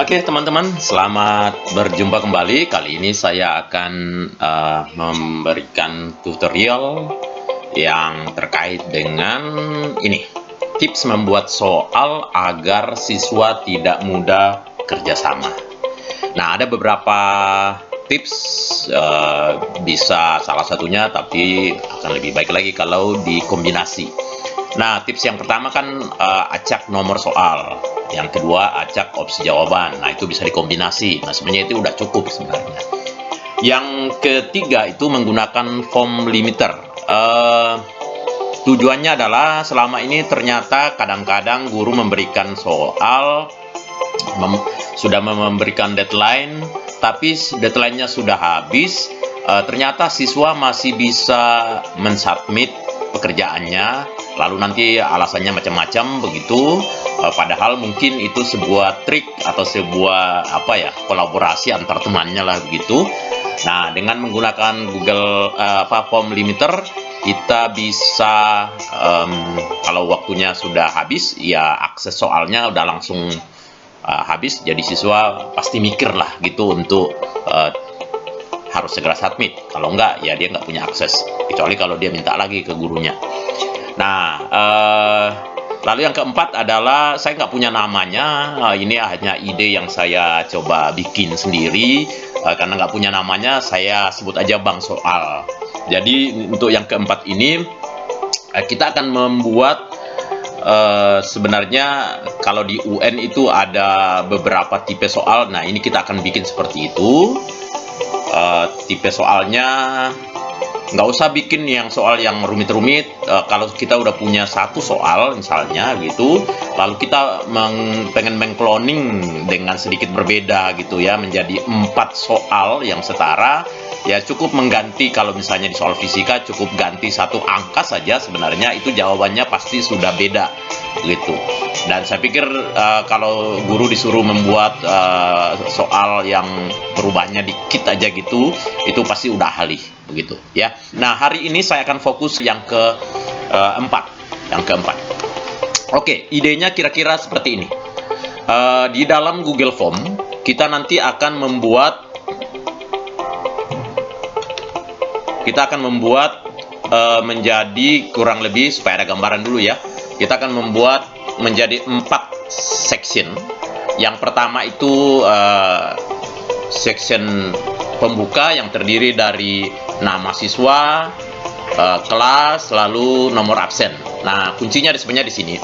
Oke teman-teman, selamat berjumpa kembali. Kali ini saya akan memberikan tutorial yang terkait dengan ini, tips membuat soal agar siswa tidak mudah kerjasama. Nah, ada beberapa tips, bisa salah satunya, tapi akan lebih baik lagi kalau dikombinasi. Nah, tips yang pertama kan acak nomor soal. Yang kedua, acak opsi jawaban. Nah, itu bisa dikombinasi. Nah, sebenarnya itu udah cukup sebenarnya. Yang ketiga itu menggunakan form limiter. Tujuannya adalah selama ini ternyata kadang-kadang guru memberikan soal, sudah memberikan deadline, tapi deadline-nya sudah habis. Ternyata siswa masih bisa mensubmit pekerjaannya, lalu nanti alasannya macam-macam begitu, padahal mungkin itu sebuah trik atau sebuah kolaborasi antar temannya lah begitu. Nah, dengan menggunakan Google form limiter, kita bisa kalau waktunya sudah habis, ya akses soalnya udah langsung habis, jadi siswa pasti mikir lah gitu untuk harus segera submit. Kalau enggak, ya dia nggak punya akses, kecuali kalau dia minta lagi ke gurunya. Nah, lalu yang keempat adalah saya nggak punya namanya. Ini hanya ide yang saya coba bikin sendiri. Karena nggak punya namanya, saya sebut aja Bang Soal. Jadi untuk yang keempat ini, kita akan membuat, sebenarnya kalau di UN itu ada beberapa tipe soal. Nah, ini kita akan bikin seperti itu. Tipe soalnya nggak usah bikin yang soal yang rumit-rumit. Kalau kita udah punya satu soal misalnya gitu, lalu kita pengen mengcloning dengan sedikit berbeda gitu ya, menjadi 4 soal yang setara, ya cukup mengganti. Kalau misalnya di soal fisika cukup ganti satu angka saja, sebenarnya itu jawabannya pasti sudah beda gitu. Dan saya pikir kalau guru disuruh membuat soal yang perubahannya dikit aja gitu, itu pasti udah ahli begitu ya. Nah, hari ini saya akan fokus yang keempat. Oke, idenya kira-kira seperti ini. Di dalam Google Form kita nanti akan membuat menjadi kurang lebih, supaya ada gambaran dulu ya. Kita akan membuat menjadi 4 section. Yang pertama itu section pembuka yang terdiri dari nama siswa, kelas, lalu nomor absen. Nah, kuncinya sebenarnya di sini.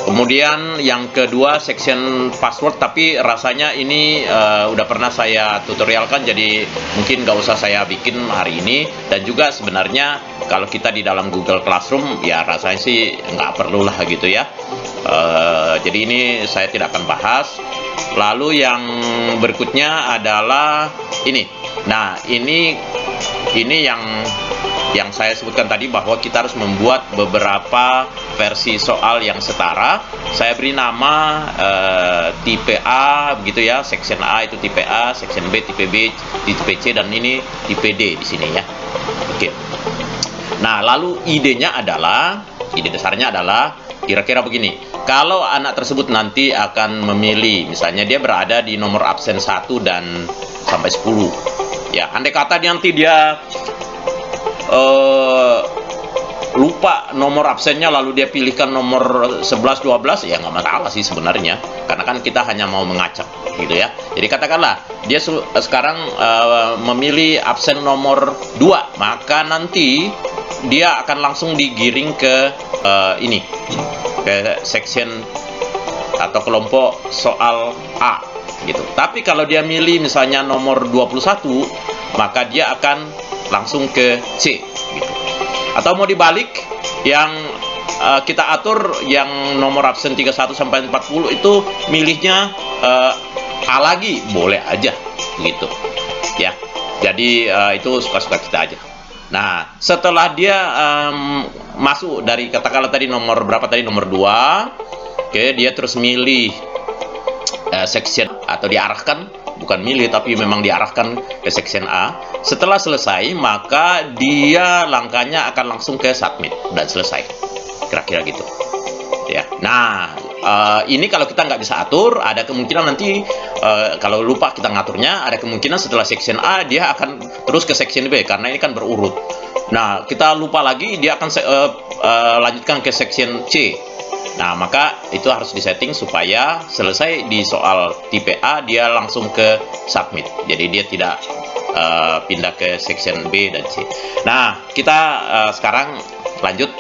Kemudian yang kedua section password, tapi rasanya ini udah pernah saya tutorialkan, jadi mungkin nggak usah saya bikin hari ini. Dan juga sebenarnya kalau kita di dalam Google Classroom, ya rasanya sih nggak perlu lah gitu ya. Jadi ini saya tidak akan bahas. Lalu yang berikutnya adalah ini. Nah, ini yang saya sebutkan tadi, bahwa kita harus membuat beberapa versi soal yang setara. Saya beri nama tipe A begitu ya. Section A itu tipe A, section B tipe B, tipe C, dan ini tipe D di sini ya. Oke. Nah, lalu ide dasarnya adalah kira-kira begini. Kalau anak tersebut nanti akan memilih, misalnya dia berada di nomor absen 1 dan sampai 10. Ya, andai kata nanti dia lupa nomor absennya, lalu dia pilihkan nomor 11, 12, ya nggak masalah sih sebenarnya, karena kan kita hanya mau mengacak gitu ya. Jadi katakanlah dia sekarang memilih absen nomor 2, maka nanti dia akan langsung digiring ke ke section atau kelompok soal A gitu. Tapi kalau dia milih misalnya nomor 21, maka dia akan langsung ke C gitu. Atau mau dibalik, yang kita atur yang nomor absen 31 sampai 40 itu milihnya A lagi, boleh aja gitu ya. Jadi itu suka-suka kita aja. Nah, setelah dia masuk dari, katakanlah tadi nomor berapa tadi, nomor 2, oke, dia terus milih section, atau diarahkan, bukan milih tapi memang diarahkan ke section A. Setelah selesai, maka dia langkahnya akan langsung ke submit dan selesai, kira-kira gitu ya. Nah, Ini kalau kita nggak bisa atur, ada kemungkinan nanti kalau lupa kita ngaturnya, ada kemungkinan setelah section A dia akan terus ke section B karena ini kan berurut. Nah, kita lupa lagi dia akan lanjutkan ke section C. Nah, maka itu harus disetting supaya selesai di soal tipe A dia langsung ke submit. Jadi dia tidak pindah ke section B dan C. Nah, kita sekarang lanjut.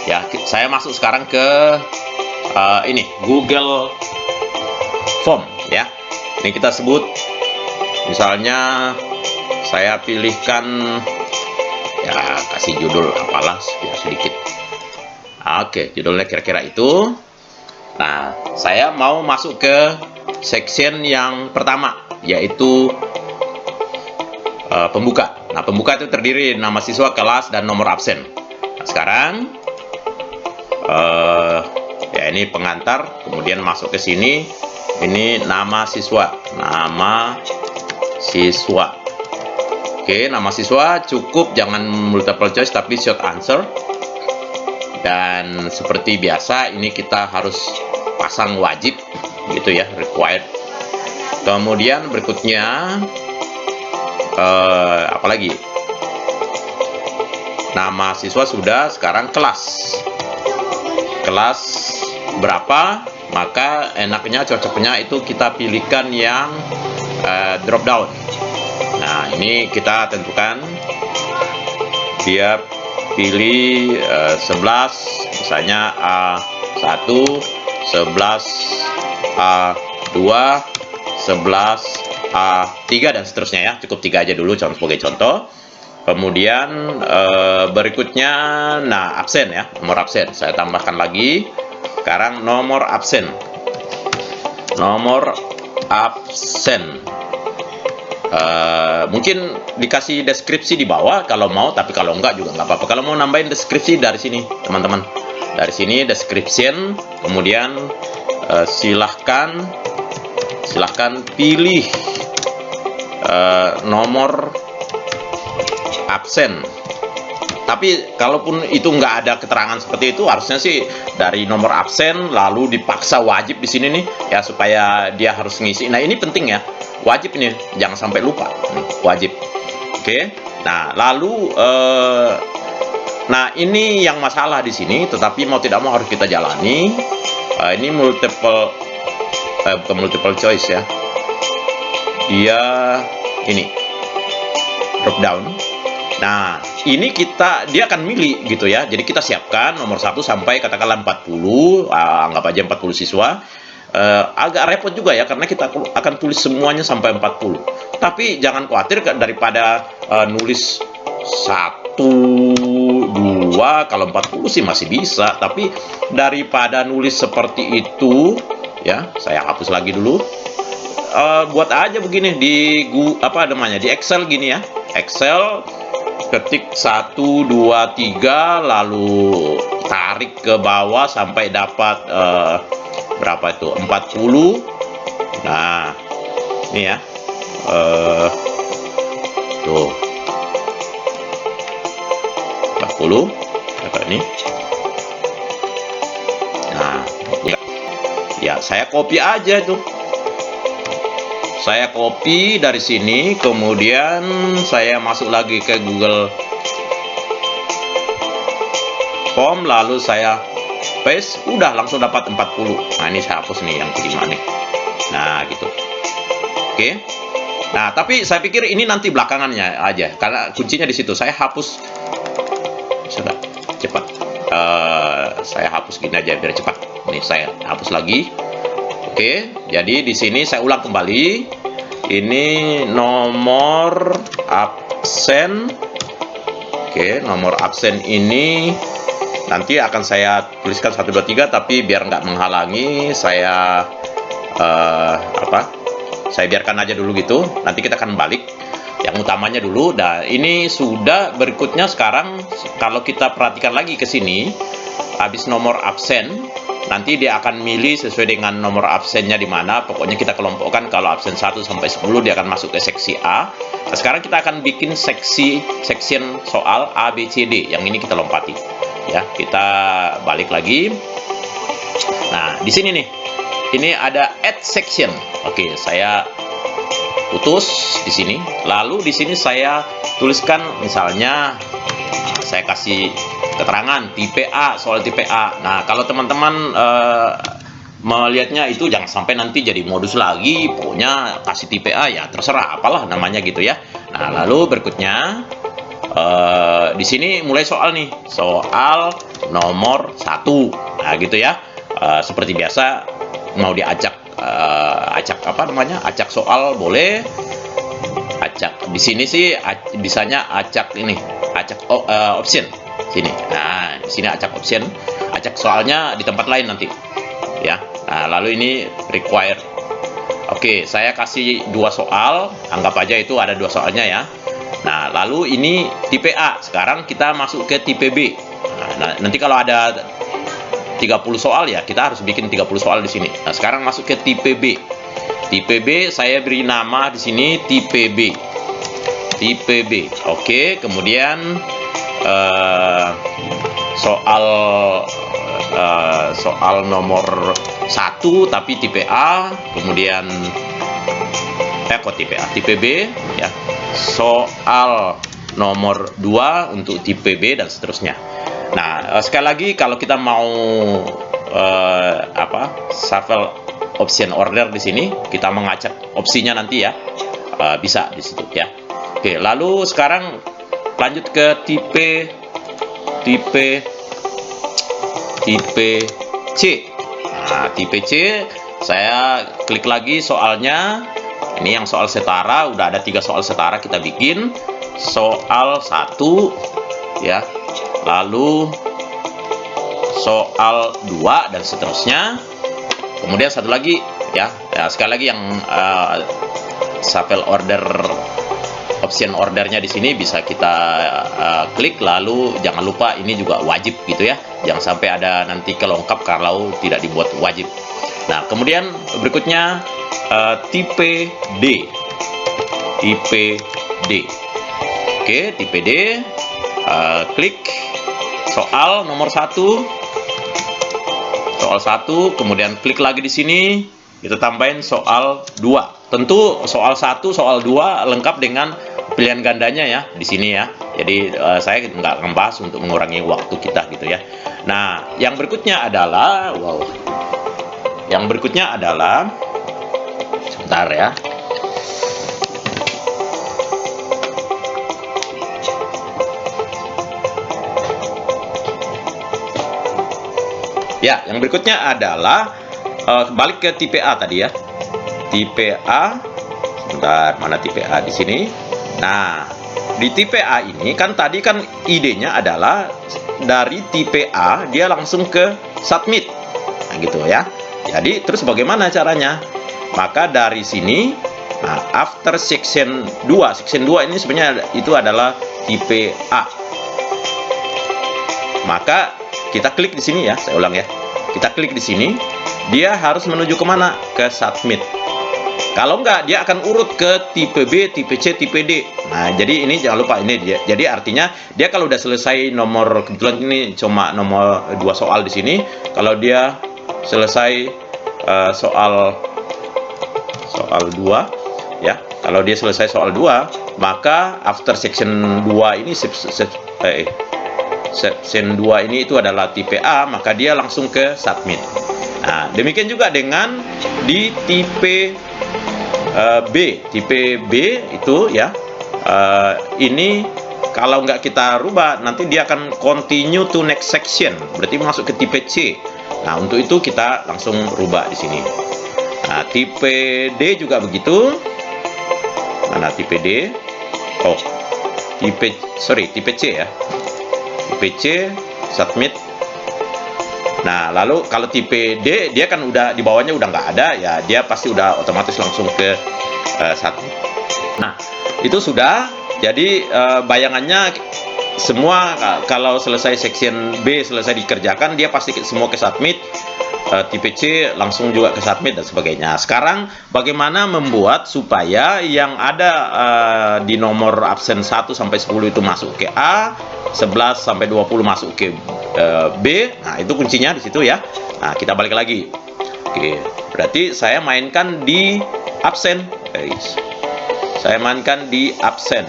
Ya, saya masuk sekarang ke ini Google Form ya. Ini kita sebut misalnya saya pilihkan ya, kasih judul apalah biar sedikit. Oke, judulnya kira-kira itu. Nah, saya mau masuk ke section yang pertama, yaitu pembuka. Nah, pembuka itu terdiri nama siswa, kelas, dan nomor absen. Nah, sekarang ya ini pengantar, kemudian masuk ke sini. Ini nama siswa, nama siswa. Oke, nama siswa cukup jangan multiple choice tapi short answer. Dan seperti biasa ini kita harus pasang wajib gitu ya, required. Kemudian berikutnya apalagi? Nama siswa sudah, sekarang kelas. Kelas berapa? Maka enaknya cocoknya itu kita pilihkan yang drop down. Nah, ini kita tentukan dia pilih 11 misalnya A1, 11 A2, 11 A3 dan seterusnya ya. Cukup 3 aja dulu sebagai contoh. Kemudian berikutnya nah absen ya, nomor absen. Saya tambahkan lagi. Sekarang nomor absen. Nomor absen. Mungkin dikasih deskripsi di bawah kalau mau, tapi kalau enggak juga nggak apa-apa. Kalau mau nambahin deskripsi dari sini teman-teman, dari sini description, kemudian silahkan pilih nomor absen. Tapi kalaupun itu nggak ada keterangan seperti itu, harusnya sih dari nomor absen lalu dipaksa wajib di sini nih ya, supaya dia harus ngisi. Nah, ini penting ya, wajib nih, jangan sampai lupa, wajib. Oke. Nah, lalu nah ini yang masalah di sini, tetapi mau tidak mau harus kita jalani. Ini bukan multiple choice ya, dia ini drop down. Nah, ini dia akan milih gitu ya. Jadi kita siapkan nomor 1 sampai katakanlah 40, anggap aja 40 siswa. Agak repot juga ya, karena kita akan tulis semuanya sampai 40. Tapi jangan khawatir, daripada nulis 1, 2, kalau 40 sih masih bisa. Tapi daripada nulis seperti itu, ya, saya hapus lagi dulu. Buat aja begini di di Excel gini ya. Excel, ketik 1, 2, 3, lalu tarik ke bawah sampai dapat berapa itu? 40. Nah, ini ya. Tuh. 40. Apa ini? Nah, ya saya copy aja itu. Saya copy dari sini, kemudian saya masuk lagi ke Google Form, lalu saya paste, udah langsung dapat 40. Nah, ini saya hapus nih yang kelima nih. Nah, gitu. Oke. Nah, tapi saya pikir ini nanti belakangannya aja, karena kuncinya di situ. Saya hapus. Sudah, cepat. Saya hapus gini aja biar cepat. Nih, saya hapus lagi. Oke, jadi di sini saya ulang kembali. Ini nomor absen. Oke, nomor absen ini nanti akan saya tuliskan 1, 2, 3, tapi biar nggak menghalangi, saya saya biarkan aja dulu gitu. Nanti kita akan balik yang utamanya dulu. Nah, ini sudah. Berikutnya sekarang kalau kita perhatikan lagi ke sini, habis nomor absen, nanti dia akan milih sesuai dengan nomor absennya di mana. Pokoknya kita kelompokkan, kalau absen 1 sampai 10 dia akan masuk ke seksi A. Nah, sekarang kita akan bikin section soal A, B, C, D. Yang ini kita lompati. ya. Kita balik lagi. Nah, di sini nih, ini ada add section. Oke, saya putus di sini. Lalu di sini saya tuliskan misalnya, saya kasih keterangan tipe A, soal tipe A. Nah, kalau teman-teman melihatnya itu jangan sampai nanti jadi modus lagi, pokoknya kasih tipe A ya terserah apalah namanya gitu ya. Nah, lalu berikutnya di sini mulai soal nih, soal nomor 1. Nah, gitu ya. Seperti biasa mau diacak apa namanya? Acak soal boleh. Acak di sini sih bisanya acak ini, acak option sini. Nah, di sini acak option, acak soalnya di tempat lain nanti. Ya. Nah, lalu ini required. Oke, saya kasih 2 soal, anggap aja itu ada 2 soalnya ya. Nah, lalu ini tipe A. Sekarang kita masuk ke tipe B. Nah, nanti kalau ada 30 soal ya, kita harus bikin 30 soal di sini. Nah, sekarang masuk ke tipe B. Tipe B saya beri nama di sini tipe B. Tipe B. Oke, kemudian soal nomor 1 tapi tipe A, kemudian kok tipe A, tipe B ya. Soal nomor 2 untuk tipe B dan seterusnya. Nah, sekali lagi kalau kita mau shuffle option order di sini, kita mengacak opsinya nanti ya. Bisa di situ ya. Oke, lalu sekarang lanjut ke tipe C. Nah, tipe C saya klik lagi soalnya. Ini yang soal setara, udah ada 3 soal setara kita bikin. Soal 1 ya. Lalu soal 2 dan seterusnya. Kemudian satu lagi ya, sekali lagi yang shuffle order option ordernya di sini bisa kita klik. Lalu jangan lupa ini juga wajib gitu ya, jangan sampai ada nanti kelongkap kalau tidak dibuat wajib. Nah, kemudian berikutnya tipe D. Oke, tipe D, klik soal nomor 1, kemudian klik lagi di sini, kita tambahin soal 2. Tentu soal 1, soal 2 lengkap dengan pilihan gandanya ya di sini ya. Jadi saya nggak ngebahas untuk mengurangi waktu kita gitu ya. Nah, yang berikutnya adalah sebentar ya. Ya, yang berikutnya adalah balik ke tipe A tadi ya. Tipe A, sebentar, mana tipe A di sini? Nah, di tipe A ini kan tadi kan idenya adalah dari tipe A dia langsung ke submit. Nah, gitu ya. Jadi terus bagaimana caranya? Maka dari sini, nah, after section 2 ini sebenarnya itu adalah tipe A. Maka kita klik di sini ya, saya ulang ya. Kita klik di sini, dia harus menuju kemana? Ke submit. Kalau enggak, dia akan urut ke tipe B, tipe C, tipe D. Nah, jadi ini jangan lupa ini dia. Jadi artinya dia kalau udah selesai nomor, kebetulan ini cuma nomor 2 soal di sini. Kalau dia selesai soal 2 ya. Kalau dia selesai soal 2, maka after section 2 ini section 2 ini itu adalah tipe A, maka dia langsung ke submit. Nah, demikian juga dengan di tipe B. Tipe B itu ya, ini kalau nggak kita rubah nanti dia akan continue to next section, berarti masuk ke tipe C. Nah, untuk itu kita langsung rubah di sini. Nah, tipe D juga begitu. Mana tipe D? Oh, tipe C ya. Tipe C, submit. Nah, lalu kalau tipe D, dia kan udah di bawahnya udah nggak ada ya, dia pasti udah otomatis langsung ke submit. Nah, itu sudah. Jadi bayangannya semua kalau selesai section B selesai dikerjakan, dia pasti semua ke submit. Tipe C langsung juga ke submit dan sebagainya. Sekarang bagaimana membuat supaya yang ada di nomor absen 1 sampai 10 itu masuk ke A, 11 sampai 20 masuk ke B. Nah, itu kuncinya di situ ya. Nah, kita balik lagi. Oke, berarti saya mainkan di absen, guys. Saya mainkan di absen,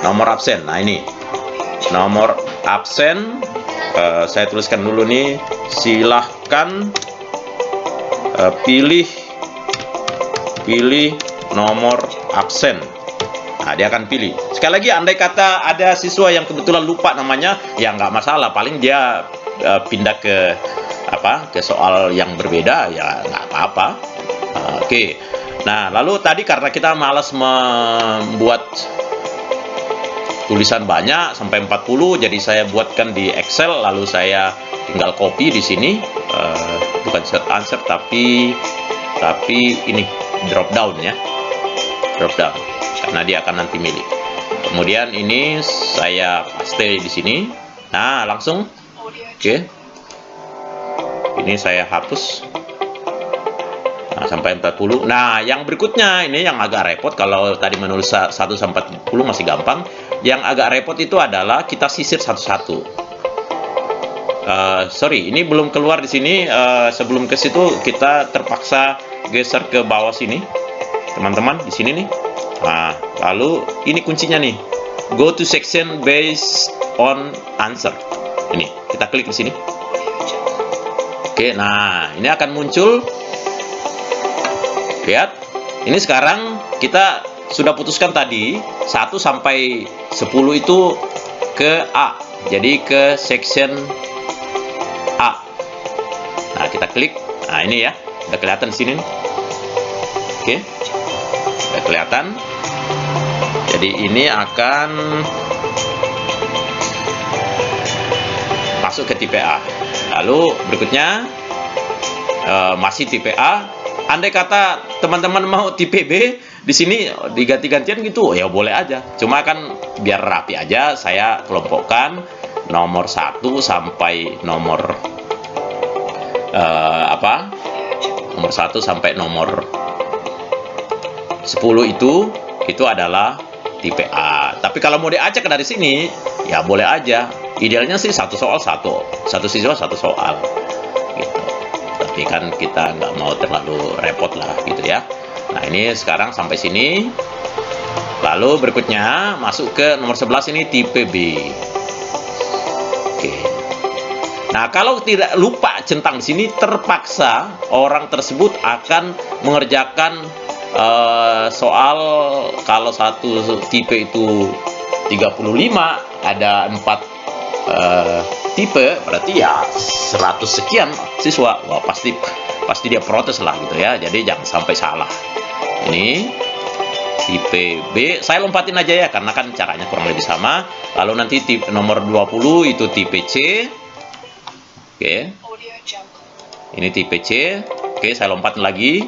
nomor absen. Nah, ini nomor absen. Saya tuliskan dulu nih, silahkan pilih nomor absen. Nah, dia akan pilih. Sekali lagi, andai kata ada siswa yang kebetulan lupa namanya, ya nggak masalah. Paling dia pindah ke ke soal yang berbeda, ya nggak apa-apa. Oke. Nah, lalu tadi karena kita malas membuat tulisan banyak sampai 40, jadi saya buatkan di Excel, lalu saya tinggal copy di sini. Bukan set answer, tapi ini drop down ya, drop down, karena dia akan nanti milih. Kemudian ini saya paste di sini. Nah, langsung oke. Ini saya hapus. Nah, sampai 40. Nah, yang berikutnya ini yang agak repot. Kalau tadi menulis 1 sampai 40 masih gampang. Yang agak repot itu adalah kita sisir satu-satu. Sorry, ini belum keluar di sini. Sebelum ke situ kita terpaksa geser ke bawah sini, teman-teman, di sini nih. Nah, lalu ini kuncinya nih. Go to section based on answer. Ini kita klik di sini. Oke, nah ini akan muncul. Lihat, ini sekarang kita sudah putuskan tadi 1 sampai 10 itu ke A, jadi ke section A. Nah, kita klik. Nah, ini ya, udah kelihatan di sini. Oke, udah kelihatan. Jadi ini akan masuk ke tipe A. Lalu berikutnya masih tipe A. Andai kata teman-teman mau tipe B, di sini diganti-gantian gitu, ya boleh aja. Cuma kan biar rapi aja, saya kelompokkan nomor 1 sampai nomor nomor 1 sampai nomor 10 itu adalah tipe A. Tapi kalau mau diacak dari sini, ya boleh aja. Idealnya sih satu siswa satu soal. Gitu. Tapi kan kita nggak mau terlalu repot lah gitu ya. Nah, ini sekarang sampai sini. Lalu berikutnya masuk ke nomor 11, ini tipe B. Oke. Nah, kalau tidak lupa centang di sini, terpaksa orang tersebut akan mengerjakan soal. Kalau satu tipe itu 35, ada 4 tipe, berarti ya 100 sekian siswa. Wah, pasti dia protes lah gitu ya. Jadi jangan sampai salah. Ini tipe B, saya lompatin aja ya karena kan caranya kurang lebih sama. Lalu nanti tipe nomor 20 itu tipe C. Oke. Ini tipe C. Oke, saya lompatin lagi.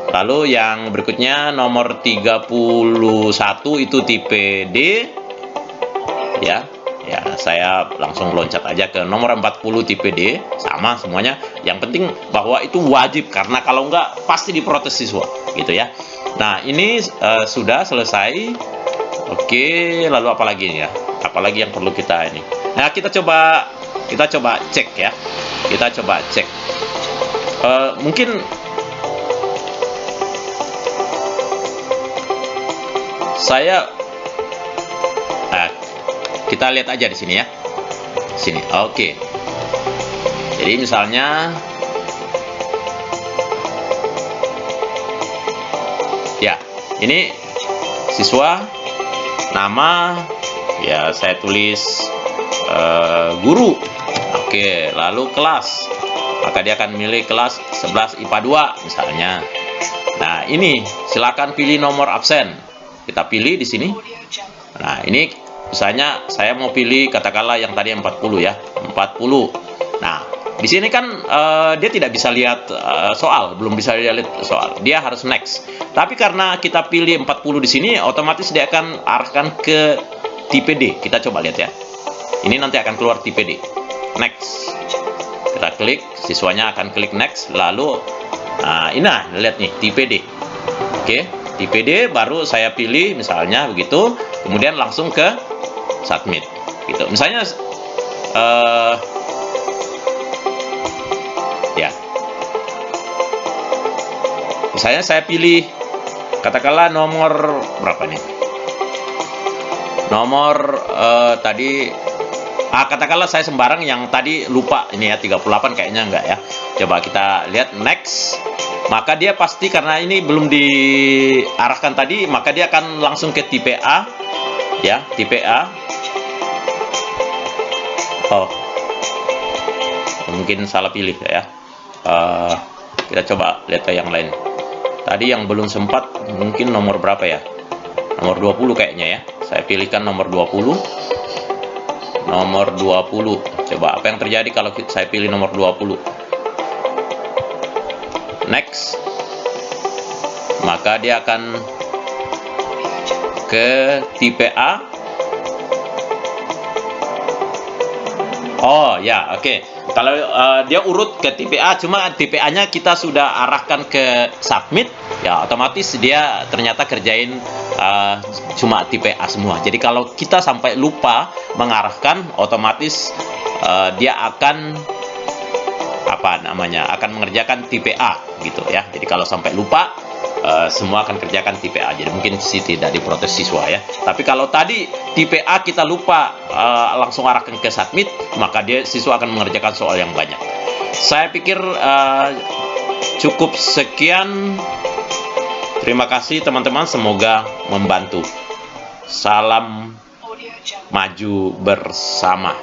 Lalu yang berikutnya nomor 31 itu tipe D. Ya. Ya, saya langsung loncat aja ke nomor 40 tipe D. Sama semuanya. Yang penting bahwa itu wajib, karena kalau enggak pasti diprotes siswa gitu ya. Nah, ini sudah selesai. Oke, lalu apa lagi ya? Apalagi yang perlu kita ini? Nah, kita coba cek ya. Kita coba cek. Mungkin saya kita lihat aja di sini ya. Sini. Oke. Jadi misalnya ya, ini siswa, nama ya saya tulis guru. Oke, lalu kelas. Maka dia akan milih kelas 11 IPA 2 misalnya. Nah, ini silakan pilih nomor absen. Kita pilih di sini. Nah, ini misalnya saya mau pilih katakanlah yang tadi 40 ya, 40. Nah, di sini kan dia tidak bisa lihat soal, belum bisa lihat soal. Dia harus next. Tapi karena kita pilih 40 di sini, otomatis dia akan arahkan ke tipe D. Kita coba lihat ya. Ini nanti akan keluar tipe D. Next. Kita klik, siswanya akan klik next, lalu ini lihat nih tipe D. Oke, tipe D baru saya pilih misalnya begitu, kemudian langsung ke submit. gitu. Misalnya ya, misalnya saya pilih katakanlah nomor berapa nih, nomor tadi katakanlah saya sembarang yang tadi lupa ini ya, 38 kayaknya enggak ya. Coba kita lihat next. Maka dia pasti karena ini belum diarahkan tadi, maka dia akan langsung ke tipe A ya, tipe A. Oh, mungkin salah pilih ya. Kita coba lihat ke yang lain. Tadi yang belum sempat mungkin nomor berapa ya? Nomor 20 kayaknya ya. Saya pilihkan nomor 20. Nomor 20. Coba apa yang terjadi kalau saya pilih nomor 20? Next. Maka dia akan ke tipe A. Oh ya, oke. Kalau dia urut ke tipe A, cuma tipe A-nya kita sudah arahkan ke submit, ya otomatis dia ternyata kerjain cuma tipe A semua. Jadi kalau kita sampai lupa mengarahkan, otomatis dia akan akan mengerjakan tipe A gitu ya. Jadi kalau sampai lupa, semua akan kerjakan tipe A. Jadi mungkin sih tidak diprotes siswa ya. Tapi kalau tadi tipe A kita lupa langsung arahkan ke submit, maka siswa akan mengerjakan soal yang banyak. Saya pikir cukup sekian. Terima kasih teman-teman, semoga membantu. Salam maju bersama.